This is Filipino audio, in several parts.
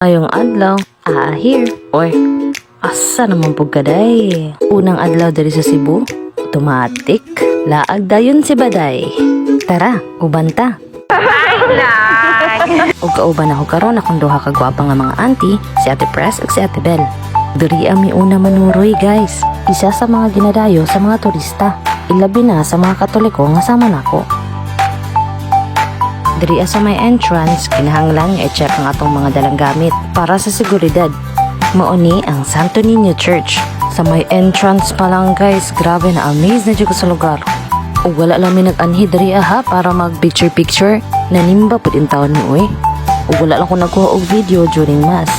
Ngayong adlaw, here or asa naman po kaday. Unang adlaw dari sa Cebu, automatic, laag dayon si Baday. Tara, ubanta. Ug kauban ako karon akong duha ka gwapa nga mga auntie, si Ate Press ug si Ate Bel. Diri ami una manuroy guys. Isa sa mga ginadayo sa mga turista. Ilabi na sa mga Katoliko nga sama nako. Diri sa may entrance, kinahanglan nga i-check ang atong mga dalang gamit para sa seguridad. Mauni ang Santo Niño Church. Sa may entrance pa lang guys, grabe na amaze na dyan ko sa lugar. O wala lang may nag-anhi diri para mag picture. Nanimba po din taon mo O wala lang ko nagkuha og video during mass.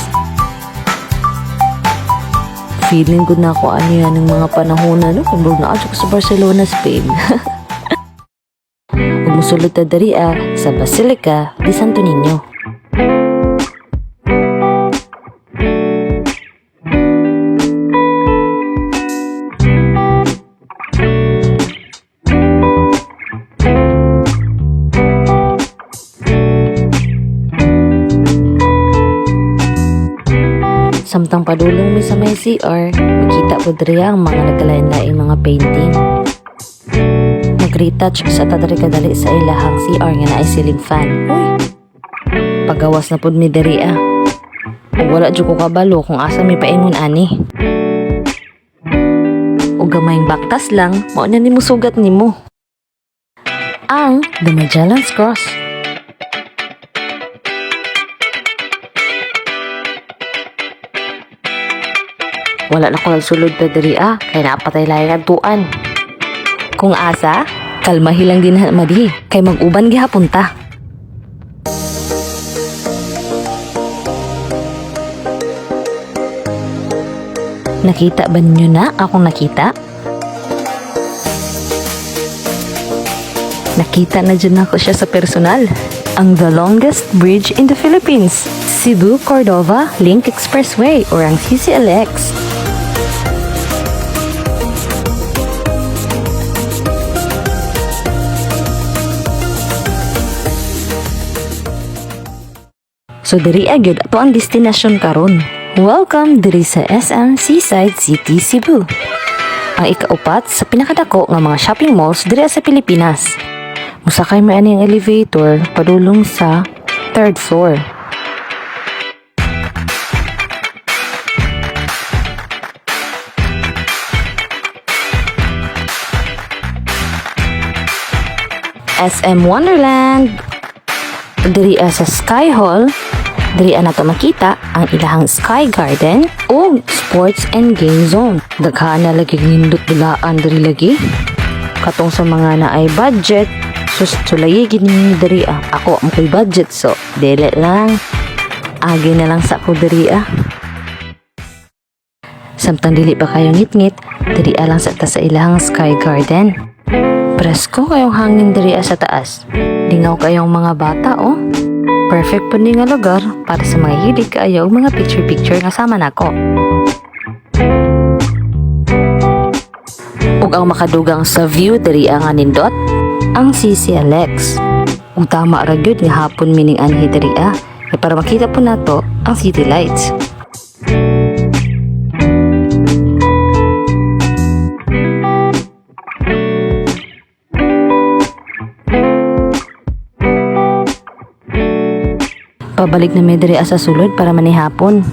Feeling good na ako aniya ng mga panahon na kung na ako sa Barcelona, Spain. Umusulod na dari sa Basilica de Santo Niño. Samtang padulong mi sa may CR, makita po dari ang mga nagkalain-laing mga painting. Nag-retouch sa tadari kadali sa ilahang CR nga naay ceiling fan. Uy! Pagawas na pud mi diri Ug wala jud ko kabalo kung asa mi paingon ani. Ug gamayng baktas lang, mao na nimo sugat nimo. Ang The Magellan's Cross. Wala na ko nagsulod pa diri kay napatay laing adtuan. Kung asa, kalmahi lang din madi, kay mag-uban gihapon ta. Nakita ba niyo na akong nakita? Nakita na dyan ako siya sa personal. Ang the longest bridge in the Philippines, Cebu-Cordova Link Expressway or ang CCLX. So diri gyud ato ang destinasyon karon. Welcome diri sa SM Seaside City, Cebu. Ang ikaupat sa pinakadako nga mga shopping malls diri sa Pilipinas. Musakay may ani ang elevator padulong sa 3rd floor. SM Wonderland. Diri sa Sky Hall, diri na to makita ang ilahang Sky Garden o Sports and Game Zone. Daghan na lagi nindot dulaan diri lagi. Katong sa mga naay budget, sulay gini diri Ako ang koy budget so dili lang. Agi na lang sa ko diri Samtang dili pa kayo ngit-ngit, diri lang sa ta sa ilahang Sky Garden. Presko kayong hangin diri sa taas. Lingaw kayong mga bata Perfect po nga lugar para sa mga hilig kaayo mga picture nga sama nako. Ug ang makadugang sa view diri ang nindot ang CCLX. Ug tama ra gyud nga hapon mining anhi diri para makita po nato ang city lights. Pabalik na may diri sa sulod para manihapon.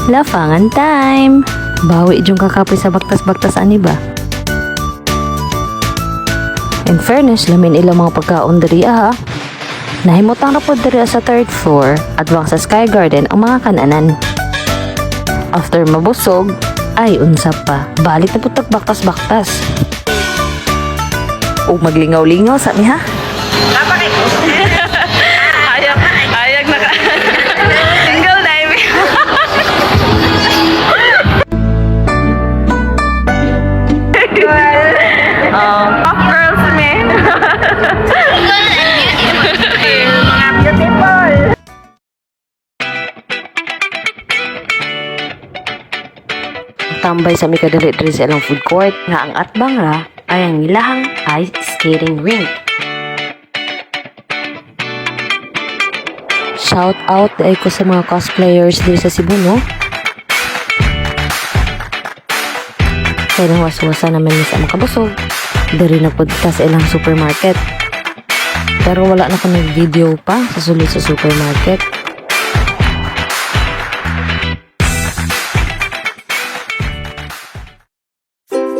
Lafangan time! Bawi diyong kakapoy sa baktas-baktas ani ba? In fairness, lamin ilang mga pagkaon diri Nahimutang na po diri sa 3rd floor at wang sa Sky Garden ang mga kananan. After mabusog, ay unsa pa. Balik na po baktas-baktas. Ug maglingaw-lingaw sa ni Napakit ko. Ayag na ka. Single diving. Pop girls me. Mga beautiful. Tambay sa mikadali diri sa ilang food court nga ang atbang ra ay ang ilahang ice skating rink. shout out dahil ko sa mga cosplayers dito sa Cebu, no? Kaya nang waswasa naman niya sa makabusog. Dari na punta sa ilang supermarket. Pero wala na ko nag-video pa sa sulod sa supermarket.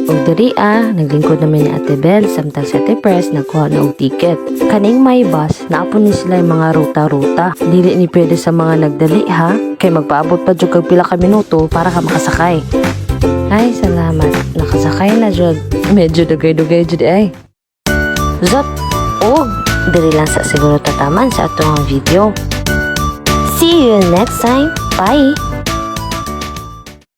Og diri naglingkod namin ni Ate Bel samtang sa Ate Press nagkuha na og ticket. Kaning may bus, naapon ni sila yung mga ruta-ruta. Dili ni pwede sa mga nagdali ha, kay magpaabot pa jud kag pila ka minuto para ka makasakay. Ay, salamat. Nakasakay na jud. Medyo dugay-dugay jud ay. Zot, og diri lang sa siguro tataman sa atong video. See you next time. Bye!